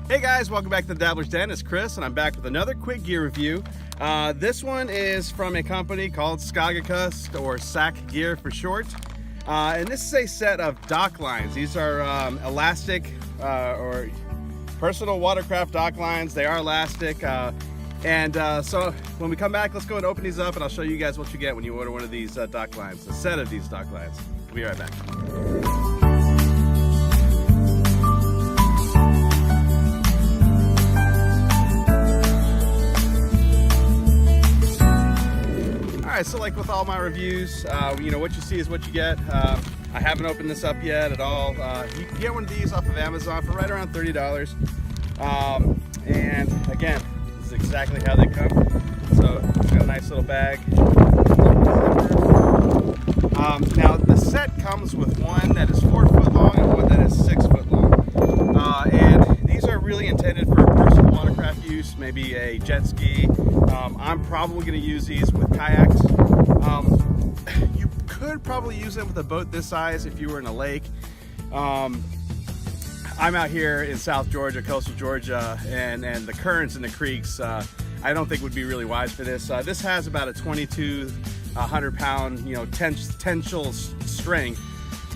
Hey guys, welcome back to the Dabbler's Den. It's Chris, and I'm back with another quick gear review. This one is from a company called Skog, Kust, or SAK gear for short. And this is a set of dock lines. These are elastic or personal watercraft dock lines. They are elastic. So when we come back, let's go and open these up, and I'll show you guys what you get when you order one of these dock lines, a set of these dock lines. We'll be right back. Alright, so like with all my reviews, you know, what you see is what you get. I haven't opened this up yet at all. You can get one of these off of Amazon for right around $30. And again, this is exactly how they come. So it's got a nice little bag. Now the set comes with one that is 4 foot long and one that is 6 foot long. And these are really intended for personal watercraft use, maybe a jet ski. I'm probably going to use these with kayaks. You could probably use them with a boat this size if you were in a lake. I'm out here in South Georgia, coastal Georgia, and the currents and the creeks, I don't think would be really wise for this. This has about a 2,200 pound, you know, tensile strength,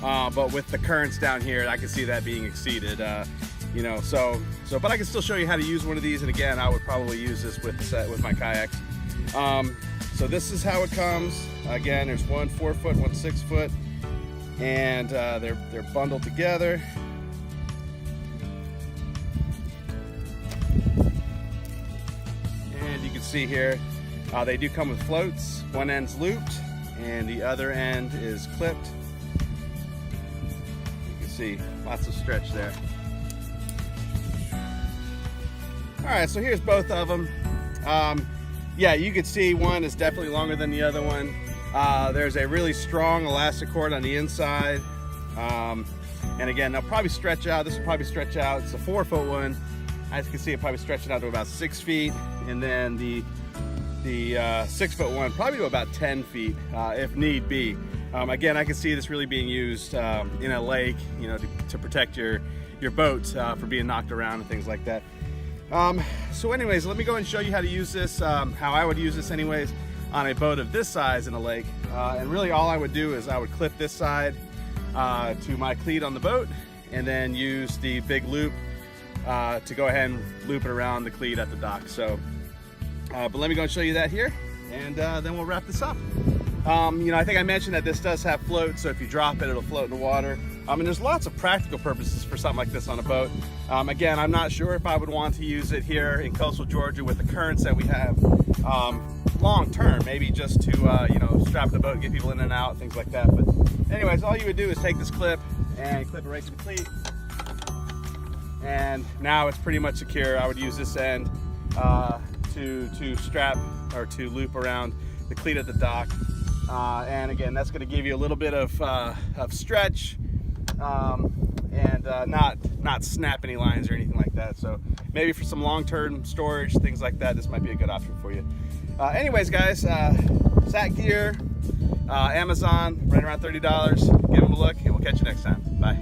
but with the currents down here, I can see that being exceeded. You know, but I can still show you how to use one of these, and again, I would probably use this with the set with my kayaks. So this is how it comes. Again, there's one 4 foot, one 6 foot, and they're bundled together. And you can see here, they do come with floats. One end's looped, and the other end is clipped. You can see lots of stretch there. All right, so here's both of them. Yeah, you can see one is definitely longer than the other one. There's a really strong elastic cord on the inside. And again, they'll probably stretch out. This will probably stretch out. It's a 4 foot one. As you can see, it probably stretching out to about 6 feet. And then the 6 foot one, probably to about 10 feet if need be. Again, I can see this really being used in a lake, you know, to protect your boat for being knocked around and things like that. So anyways, let me go and show you how to use this, how I would use this anyways on a boat of this size in a lake. And really all I would do is I would clip this side to my cleat on the boat, and then use the big loop to go ahead and loop it around the cleat at the dock. So, but let me go and show you that here, and then we'll wrap this up. You know, I think I mentioned that this does have floats, so if you drop it, it'll float in the water. And there's lots of practical purposes for something like this on a boat. Again, I'm not sure if I would want to use it here in coastal Georgia with the currents that we have long term, maybe just to, you know, strap the boat, get people in and out, things like that. But anyways, all you would do is take this clip and clip it right to the cleat. And now it's pretty much secure. I would use this end to strap or to loop around the cleat at the dock. And again, that's going to give you a little bit of stretch and not snap any lines or anything like that. So maybe for some long-term storage, things like that, this might be a good option for you. Anyways, guys, SAK gear, Amazon, right around $30. Give them a look, and we'll catch you next time. Bye.